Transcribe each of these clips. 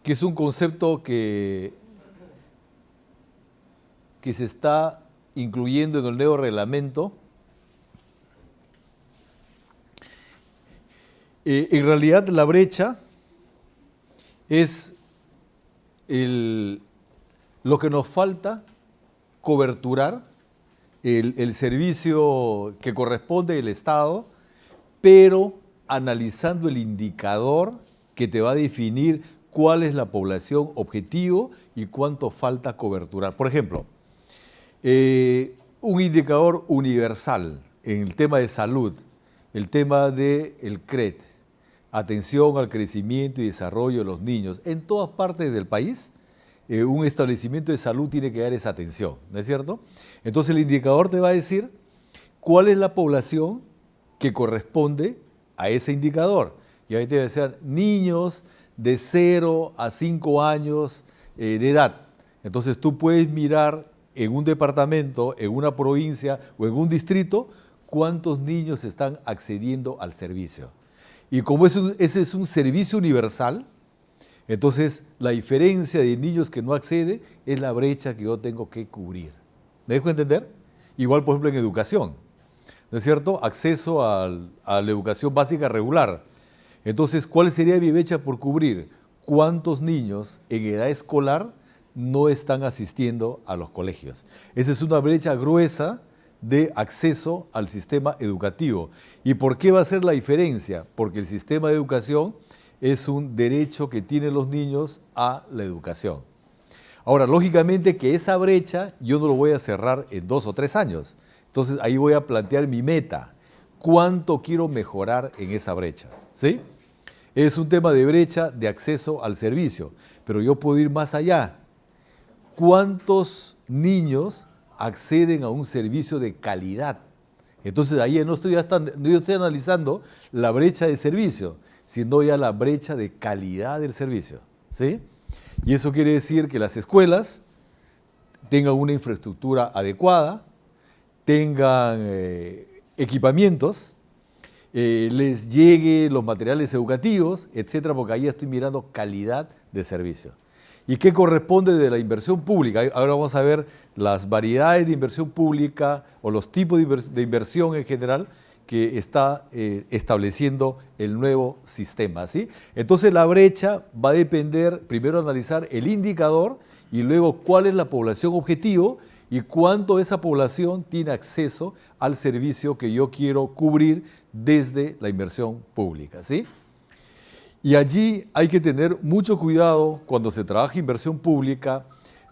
que es un concepto que se está incluyendo en el nuevo reglamento. En realidad la brecha es lo que nos falta coberturar, el servicio que corresponde del Estado, pero analizando el indicador que te va a definir cuál es la población objetivo y cuánto falta coberturar. Por ejemplo, un indicador universal en el tema de salud, el tema del CRED, atención al crecimiento y desarrollo de los niños. En todas partes del país, un establecimiento de salud tiene que dar esa atención, ¿no es cierto? Entonces el indicador te va a decir cuál es la población que corresponde a ese indicador. Y ahí te va a decir niños de 0 a 5 años de edad. Entonces tú puedes mirar en un departamento, en una provincia o en un distrito cuántos niños están accediendo al servicio. Y como ese es un servicio universal, entonces la diferencia de niños que no acceden es la brecha que yo tengo que cubrir. ¿Me dejo entender? Igual, por ejemplo, en educación, ¿no es cierto? Acceso a la educación básica regular. Entonces, ¿cuál sería mi brecha por cubrir? ¿Cuántos niños en edad escolar no están asistiendo a los colegios? Esa es una brecha gruesa de acceso al sistema educativo. ¿Y por qué va a ser la diferencia? Porque el sistema de educación es un derecho que tienen los niños a la educación. Ahora, lógicamente que esa brecha yo no lo voy a cerrar en 2 o 3 años. Entonces ahí voy a plantear mi meta. ¿Cuánto quiero mejorar en esa brecha? ¿Sí? Es un tema de brecha de acceso al servicio, pero yo puedo ir más allá. ¿Cuántos niños acceden a un servicio de calidad? Entonces ahí no estoy analizando la brecha de servicio, sino ya la brecha de calidad del servicio, ¿sí? Y eso quiere decir que las escuelas tengan una infraestructura adecuada, tengan equipamientos, les lleguen los materiales educativos, etcétera, porque ahí estoy mirando calidad de servicio. ¿Y qué corresponde de la inversión pública? Ahora vamos a ver las variedades de inversión pública o los tipos de inversión en general que está estableciendo el nuevo sistema, ¿sí? Entonces la brecha va a depender, primero analizar el indicador y luego cuál es la población objetivo y cuánto esa población tiene acceso al servicio que yo quiero cubrir desde la inversión pública, ¿sí? Y allí hay que tener mucho cuidado cuando se trabaja inversión pública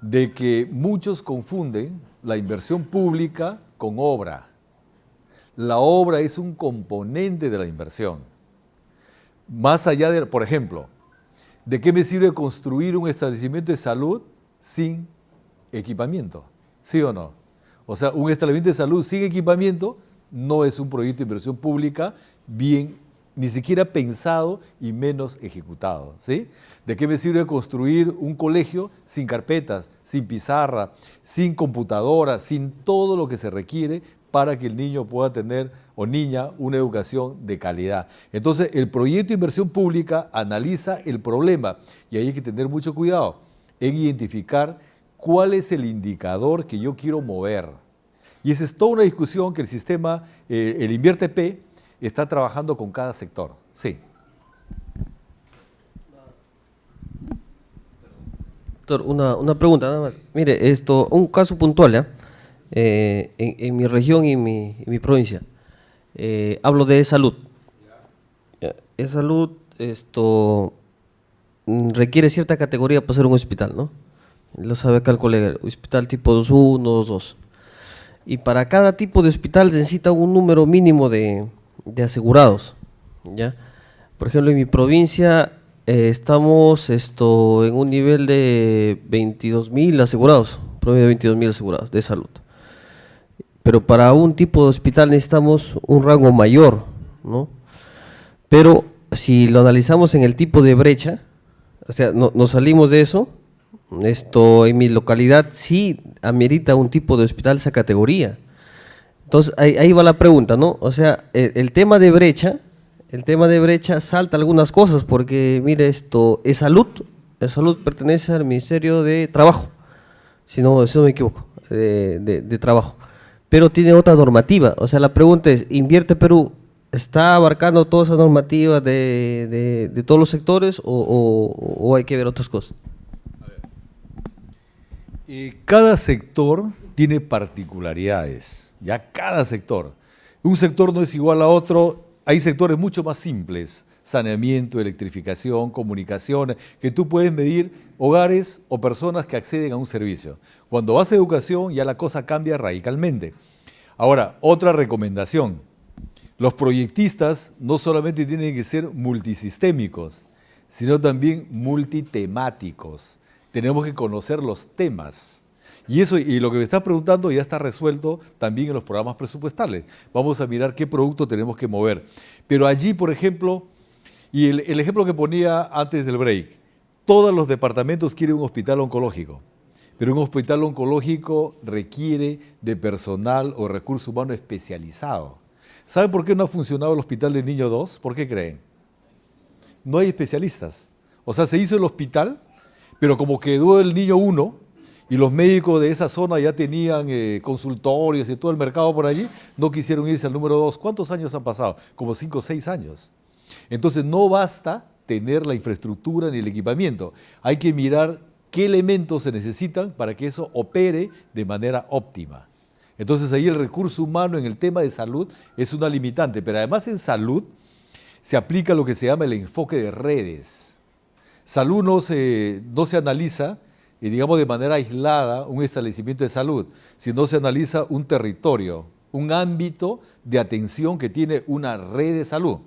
de que muchos confunden la inversión pública con obra. La obra es un componente de la inversión. Más allá de, por ejemplo, ¿de qué me sirve construir un establecimiento de salud sin equipamiento? ¿Sí o no? O sea, un establecimiento de salud sin equipamiento no es un proyecto de inversión pública bien, ni siquiera pensado y menos ejecutado, ¿sí? ¿De qué me sirve construir un colegio sin carpetas, sin pizarra, sin computadora, sin todo lo que se requiere para que el niño pueda tener o niña una educación de calidad? Entonces, el proyecto de inversión pública analiza el problema y ahí hay que tener mucho cuidado en identificar cuál es el indicador que yo quiero mover. Y esa es toda una discusión que el sistema, el InvierteP, está trabajando con cada sector. Sí. Doctor, una pregunta nada más. Mire, un caso puntual, ¿ya? En mi región y en mi provincia. Hablo de salud. Salud, requiere cierta categoría para ser un hospital, ¿no? Lo sabe acá el colega, hospital tipo 2.1, 2.2. Y para cada tipo de hospital necesita un número mínimo de asegurados, ¿ya? Por ejemplo, en mi provincia estamos en un nivel de 22.000 asegurados, promedio de 22.000 asegurados de salud. Pero para un tipo de hospital necesitamos un rango mayor, ¿no? Pero si lo analizamos en el tipo de brecha, o sea, nos salimos de eso, en mi localidad sí amerita un tipo de hospital esa categoría. Entonces ahí va la pregunta, ¿no? O sea, el tema de brecha salta algunas cosas porque, mire, es salud, Salud pertenece al Ministerio de Trabajo, si no me equivoco, de Trabajo, pero tiene otra normativa. O sea, la pregunta es, ¿Invierte Perú está abarcando toda esa normativa de todos los sectores o hay que ver otras cosas? Cada sector tiene particularidades, ya cada sector. Un sector no es igual a otro, hay sectores mucho más simples, saneamiento, electrificación, comunicaciones, que tú puedes medir hogares o personas que acceden a un servicio. Cuando vas a educación ya la cosa cambia radicalmente. Ahora, otra recomendación, los proyectistas no solamente tienen que ser multisistémicos, sino también multitemáticos. Tenemos que conocer los temas. Y eso, y lo que me estás preguntando ya está resuelto también en los programas presupuestales. Vamos a mirar qué producto tenemos que mover. Pero allí, por ejemplo, y el ejemplo que ponía antes del break, todos los departamentos quieren un hospital oncológico, pero un hospital oncológico requiere de personal o recurso humano especializado. ¿Saben por qué no ha funcionado el hospital del Niño 2? ¿Por qué creen? No hay especialistas. O sea, se hizo el hospital, pero como quedó el Niño 1 y los médicos de esa zona ya tenían consultorios y todo el mercado por allí, no quisieron irse al número 2. ¿Cuántos años han pasado? Como 5 o 6 años. Entonces no basta tener la infraestructura ni el equipamiento. Hay que mirar qué elementos se necesitan para que eso opere de manera óptima. Entonces ahí el recurso humano en el tema de salud es una limitante, pero además en salud se aplica lo que se llama el enfoque de redes. Salud no se analiza, digamos, de manera aislada un establecimiento de salud, sino se analiza un territorio, un ámbito de atención que tiene una red de salud,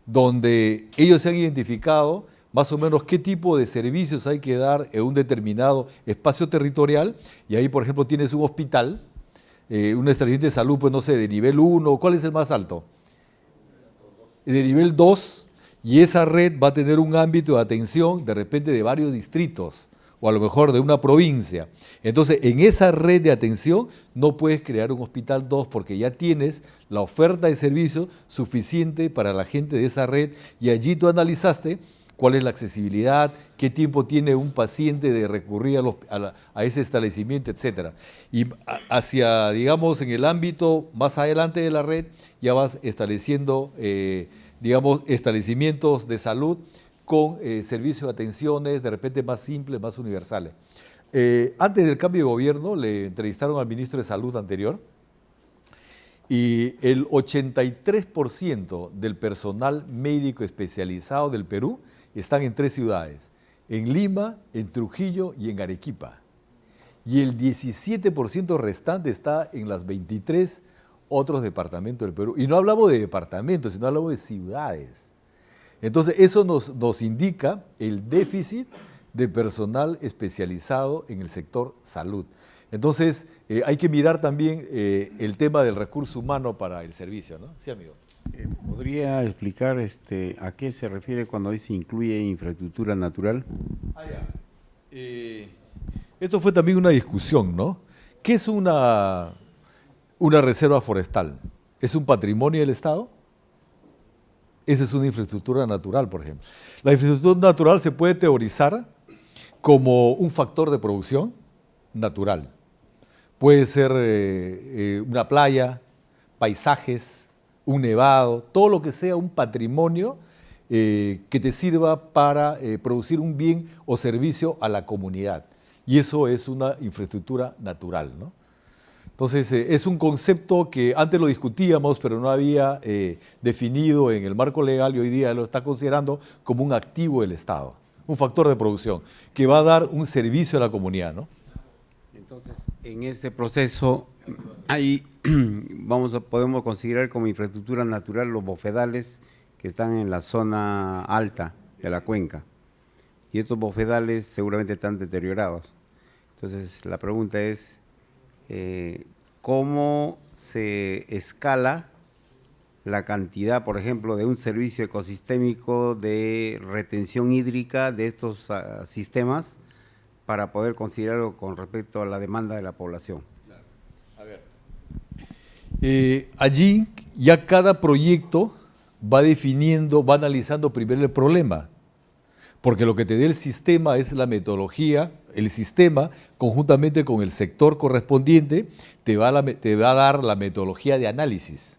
donde ellos se han identificado más o menos qué tipo de servicios hay que dar en un determinado espacio territorial, y ahí, por ejemplo, tienes un hospital, un establecimiento de salud, pues no sé, de nivel 1, ¿cuál es el más alto? De nivel 2, y esa red va a tener un ámbito de atención de repente de varios distritos, o a lo mejor de una provincia. Entonces, en esa red de atención no puedes crear un hospital 2 porque ya tienes la oferta de servicio suficiente para la gente de esa red, y allí tú analizaste cuál es la accesibilidad, qué tiempo tiene un paciente de recurrir a ese establecimiento, etc. Y hacia, digamos, en el ámbito más adelante de la red, ya vas estableciendo, digamos, establecimientos de salud con servicios de atenciones de repente más simples, más universales. Antes del cambio de gobierno le entrevistaron al ministro de Salud anterior, y el 83% del personal médico especializado del Perú están en 3 ciudades, en Lima, en Trujillo y en Arequipa. Y el 17% restante está en las 23 otros departamentos del Perú. Y no hablamos de departamentos, sino hablamos de ciudades. Entonces, eso nos indica el déficit de personal especializado en el sector salud. Entonces, hay que mirar también el tema del recurso humano para el servicio, ¿no? Sí, amigo. ¿Podría explicar a qué se refiere cuando dice incluye infraestructura natural? Esto fue también una discusión, ¿no? ¿Qué es una reserva forestal? ¿Es un patrimonio del Estado? Esa es una infraestructura natural, por ejemplo. La infraestructura natural se puede teorizar como un factor de producción natural. Puede ser una playa, paisajes, un nevado, todo lo que sea un patrimonio que te sirva para producir un bien o servicio a la comunidad. Y eso es una infraestructura natural, ¿no? Entonces, es un concepto que antes lo discutíamos, pero no había definido en el marco legal, y hoy día lo está considerando como un activo del Estado, un factor de producción, que va a dar un servicio a la comunidad, ¿no? Entonces, en este proceso, ahí podemos considerar como infraestructura natural los bofedales que están en la zona alta de la cuenca. Y estos bofedales seguramente están deteriorados. Entonces, la pregunta es, ¿cómo se escala la cantidad, por ejemplo, de un servicio ecosistémico de retención hídrica de estos sistemas para poder considerarlo con respecto a la demanda de la población? A ver. Allí ya cada proyecto va definiendo, va analizando primero el problema. porque lo que te dé el sistema es la metodología, el sistema conjuntamente con el sector correspondiente te va a dar la metodología de análisis,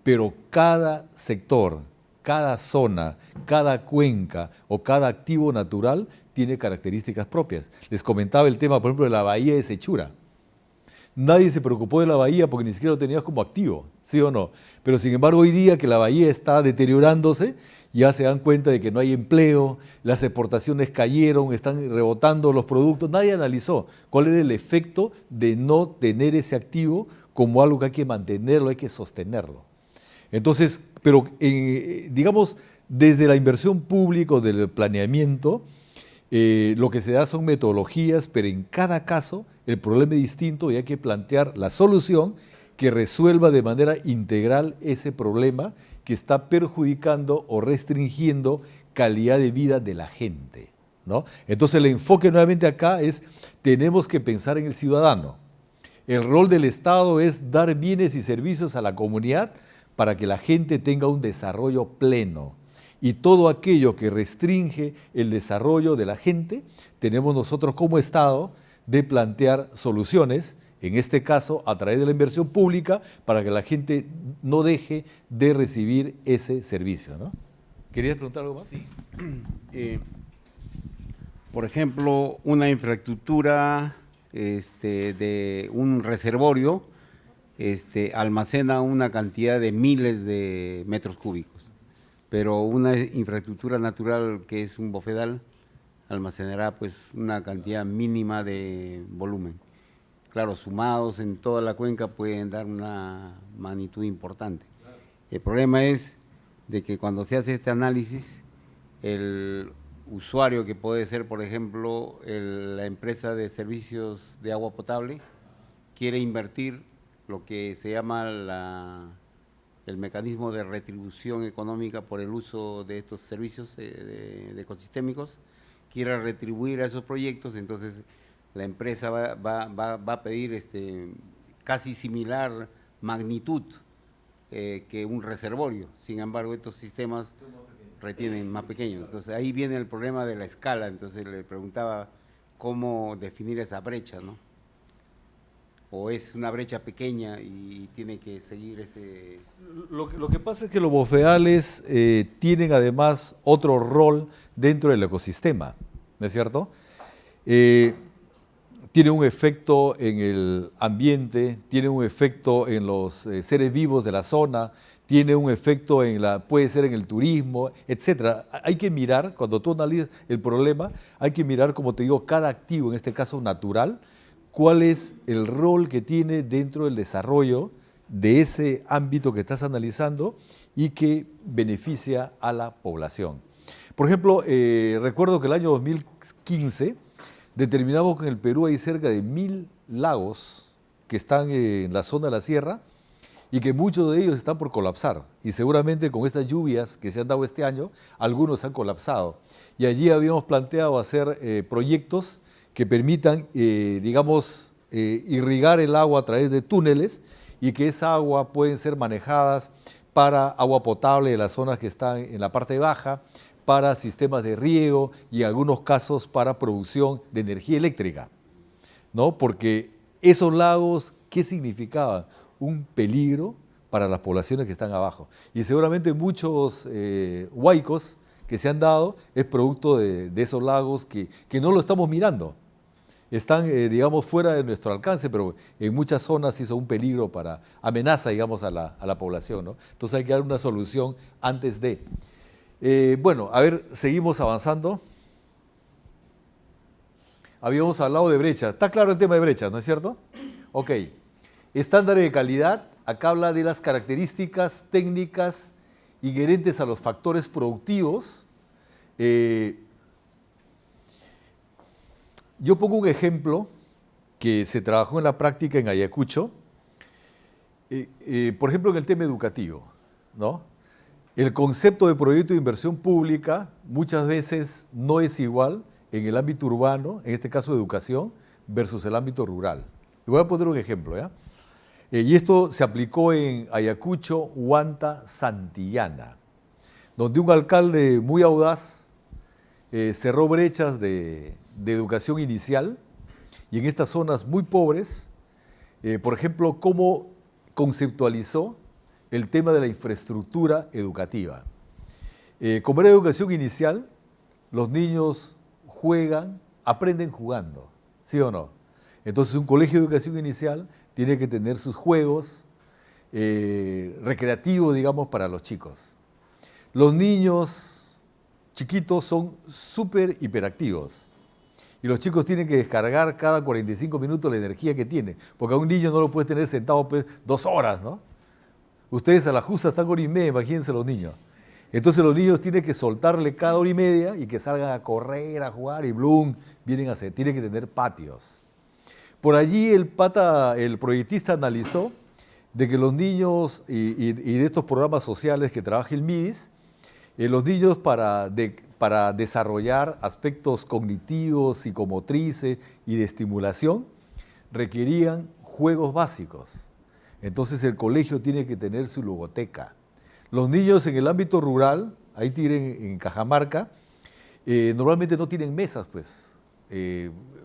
pero cada sector, cada zona, cada cuenca o cada activo natural tiene características propias. Les comentaba el tema, por ejemplo, de la bahía de Sechura. Nadie se preocupó de la bahía porque ni siquiera lo tenías como activo, ¿sí o no? Pero sin embargo, hoy día que la bahía está deteriorándose, ya se dan cuenta de que no hay empleo, las exportaciones cayeron, están rebotando los productos. Nadie analizó cuál era el efecto de no tener ese activo como algo que hay que mantenerlo, hay que sostenerlo. Entonces, pero digamos, desde la inversión pública o del planeamiento, lo que se da son metodologías, pero en cada caso el problema es distinto y hay que plantear la solución que resuelva de manera integral ese problema que está perjudicando o restringiendo calidad de vida de la gente, ¿no? Entonces el enfoque nuevamente acá es, tenemos que pensar en el ciudadano. El rol del Estado es dar bienes y servicios a la comunidad para que la gente tenga un desarrollo pleno. Y todo aquello que restringe el desarrollo de la gente, tenemos nosotros como Estado de plantear soluciones, en este caso a través de la inversión pública, para que la gente no deje de recibir ese servicio, ¿no? ¿Querías preguntar algo más? Sí. Por ejemplo, una infraestructura de un reservorio almacena una cantidad de miles de metros cúbicos, pero una infraestructura natural que es un bofedal almacenará pues una cantidad mínima de volumen. Claro, sumados en toda la cuenca pueden dar una magnitud importante. El problema es de que cuando se hace este análisis, el usuario que puede ser, por ejemplo, la empresa de servicios de agua potable, quiere invertir lo que se llama el mecanismo de retribución económica por el uso de estos servicios de ecosistémicos, quiere retribuir a esos proyectos, entonces la empresa va a pedir casi similar magnitud que un reservorio. Sin embargo, estos sistemas retienen más pequeños. Entonces ahí viene el problema de la escala. Entonces le preguntaba cómo definir esa brecha, ¿no? ¿O es una brecha pequeña y tiene que seguir ese...? Lo que pasa es que los bofedales tienen además otro rol dentro del ecosistema, ¿no es cierto? Tiene un efecto en el ambiente, tiene un efecto en los seres vivos de la zona, tiene un efecto puede ser en el turismo, etcétera. Hay que mirar, cuando tú analizas el problema, hay que mirar, como te digo, cada activo, en este caso natural, cuál es el rol que tiene dentro del desarrollo de ese ámbito que estás analizando y que beneficia a la población. Por ejemplo, recuerdo que el año 2015 determinamos que en el Perú hay cerca de 1000 lagos que están en la zona de la sierra y que muchos de ellos están por colapsar. Y seguramente con estas lluvias que se han dado este año, algunos han colapsado. Y allí habíamos planteado hacer proyectos que permitan, digamos, irrigar el agua a través de túneles y que esa agua pueden ser manejadas para agua potable de las zonas que están en la parte baja, para sistemas de riego y en algunos casos para producción de energía eléctrica, ¿no? Porque esos lagos, ¿qué significaban? Un peligro para las poblaciones que están abajo. Y seguramente muchos huaicos que se han dado es producto de esos lagos que no lo estamos mirando. Están, digamos, fuera de nuestro alcance, pero en muchas zonas sí son un peligro amenaza, digamos, a la población, ¿no? Entonces hay que dar una solución antes de... bueno, a ver, seguimos avanzando. Habíamos hablado de brechas. Está claro el tema de brechas, ¿no es cierto? Ok. Estándares de calidad. Acá habla de las características técnicas inherentes a los factores productivos. Yo pongo un ejemplo que se trabajó en la práctica en Ayacucho. Por ejemplo, en el tema educativo, ¿no? El concepto de proyecto de inversión pública muchas veces no es igual en el ámbito urbano, en este caso de educación, versus el ámbito rural. Y voy a poner un ejemplo, ¿ya? Y esto se aplicó en Ayacucho, Huanta, Santillana, donde un alcalde muy audaz cerró brechas de educación inicial y en estas zonas muy pobres, por ejemplo, cómo conceptualizó el tema de la infraestructura educativa. Como era educación inicial, los niños juegan, aprenden jugando, ¿sí o no? Entonces un colegio de educación inicial tiene que tener sus juegos recreativos, digamos, para los chicos. Los niños chiquitos son súper hiperactivos y los chicos tienen que descargar cada 45 minutos la energía que tiene, porque a un niño no lo puedes tener sentado pues, 2 horas, ¿no? Ustedes a la justa están 1 hora y media, imagínense los niños. Entonces los niños tienen que soltarle cada 1 hora y media y que salgan a correr, a jugar y blum, vienen a hacer, tienen que tener patios. Por allí el proyectista analizó de que los niños y de estos programas sociales que trabaja el MIDIS, los niños para desarrollar aspectos cognitivos, psicomotrices y de estimulación requerían juegos básicos. Entonces el colegio tiene que tener su ludoteca. Los niños en el ámbito rural, ahí tienen en Cajamarca, normalmente no tienen mesas, pues.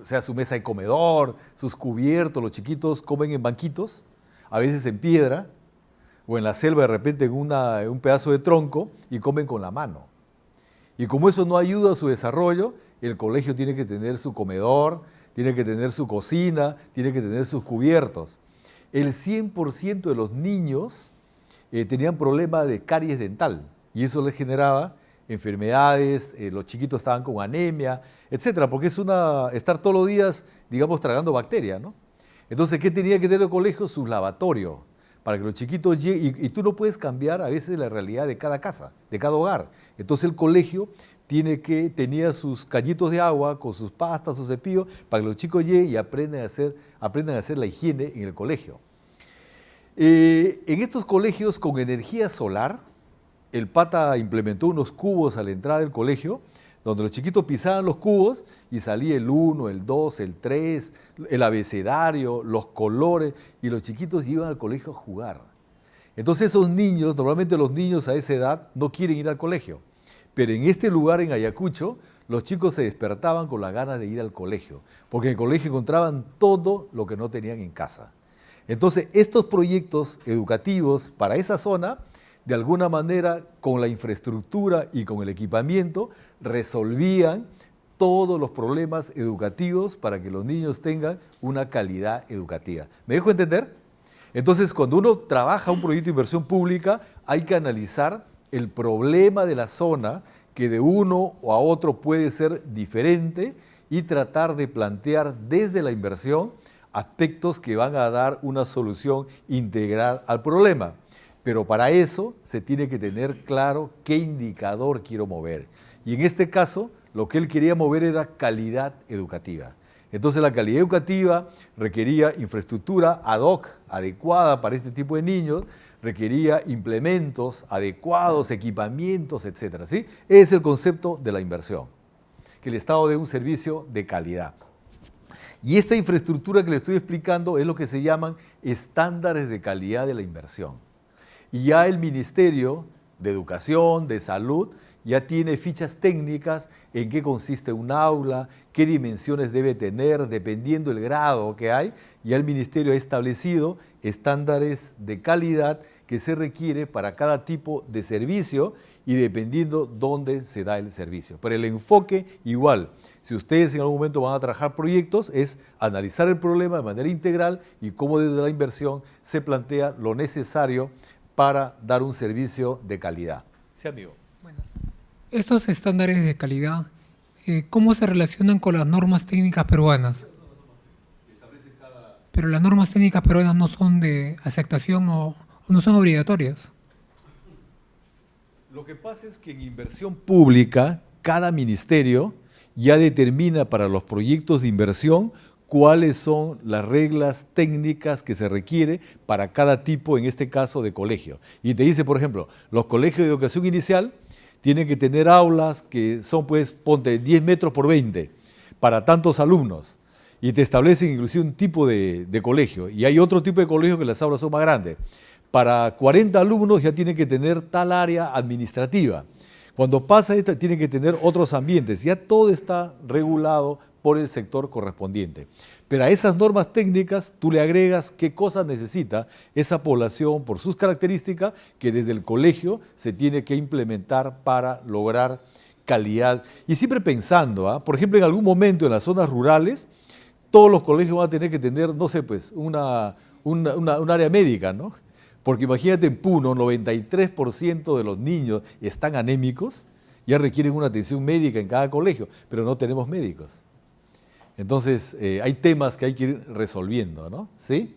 O sea, su mesa de comedor, sus cubiertos, los chiquitos comen en banquitos, a veces en piedra, o en la selva de repente en un pedazo de tronco, y comen con la mano. Y como eso no ayuda a su desarrollo, el colegio tiene que tener su comedor, tiene que tener su cocina, tiene que tener sus cubiertos. El 100% de los niños tenían problemas de caries dental y eso les generaba enfermedades, los chiquitos estaban con anemia, etcétera, porque es estar todos los días, digamos, tragando bacterias, ¿no? Entonces, ¿qué tenía que tener el colegio? Sus lavatorios, para que los chiquitos lleguen, y tú no puedes cambiar a veces la realidad de cada casa, de cada hogar. Entonces el colegio tenía sus cañitos de agua con sus pastas, sus cepillos, para que los chicos lleguen y aprendan a hacer la higiene en el colegio. En estos colegios con energía solar, el pata implementó unos cubos a la entrada del colegio, donde los chiquitos pisaban los cubos y salía el 1, el 2, el 3, el abecedario, los colores, y los chiquitos iban al colegio a jugar. Entonces esos niños, normalmente los niños a esa edad no quieren ir al colegio, pero en este lugar, en Ayacucho, los chicos se despertaban con las ganas de ir al colegio, porque en el colegio encontraban todo lo que no tenían en casa. Entonces, estos proyectos educativos para esa zona, de alguna manera, con la infraestructura y con el equipamiento, resolvían todos los problemas educativos para que los niños tengan una calidad educativa. ¿Me dejo entender? Entonces, cuando uno trabaja un proyecto de inversión pública, hay que analizar el problema de la zona, que de uno o a otro puede ser diferente, y tratar de plantear desde la inversión aspectos que van a dar una solución integral al problema. Pero para eso se tiene que tener claro qué indicador quiero mover. Y en este caso, lo que él quería mover era calidad educativa. Entonces la calidad educativa requería infraestructura ad hoc, adecuada para este tipo de niños, requería implementos adecuados, equipamientos, etc. ¿Sí? Ese es el concepto de la inversión, que el Estado dé un servicio de calidad. Y esta infraestructura que le estoy explicando es lo que se llaman estándares de calidad de la inversión. Y ya el Ministerio de Educación, de Salud, ya tiene fichas técnicas en qué consiste un aula, qué dimensiones debe tener, dependiendo del grado que hay. Ya el Ministerio ha establecido estándares de calidad que se requiere para cada tipo de servicio y dependiendo dónde se da el servicio. Pero el enfoque igual, si ustedes en algún momento van a trabajar proyectos, es analizar el problema de manera integral y cómo desde la inversión se plantea lo necesario para dar un servicio de calidad. Sí, amigo. Bueno, estos estándares de calidad, ¿cómo se relacionan con las normas técnicas peruanas? Pero las normas técnicas peruanas no son de aceptación o no son obligatorias. Lo que pasa es que en inversión pública, cada ministerio ya determina para los proyectos de inversión cuáles son las reglas técnicas que se requiere para cada tipo, en este caso, de colegio. Y te dice, por ejemplo, los colegios de educación inicial tienen que tener aulas que son, pues, ponte 10 metros por 20 para tantos alumnos. Y te establecen inclusive un tipo de colegio. Y hay otro tipo de colegio que las aulas son más grandes. Para 40 alumnos ya tiene que tener tal área administrativa. Cuando pasa esto, tienen que tener otros ambientes. Ya todo está regulado por el sector correspondiente. Pero a esas normas técnicas tú le agregas qué cosas necesita esa población por sus características que desde el colegio se tiene que implementar para lograr calidad. Y siempre pensando, por ejemplo, en algún momento en las zonas rurales, todos los colegios van a tener que tener, no sé, pues, un área médica, ¿no? Porque imagínate en Puno, 93% de los niños están anémicos, ya requieren una atención médica en cada colegio, pero no tenemos médicos. Entonces, hay temas que hay que ir resolviendo, ¿no? ¿Sí?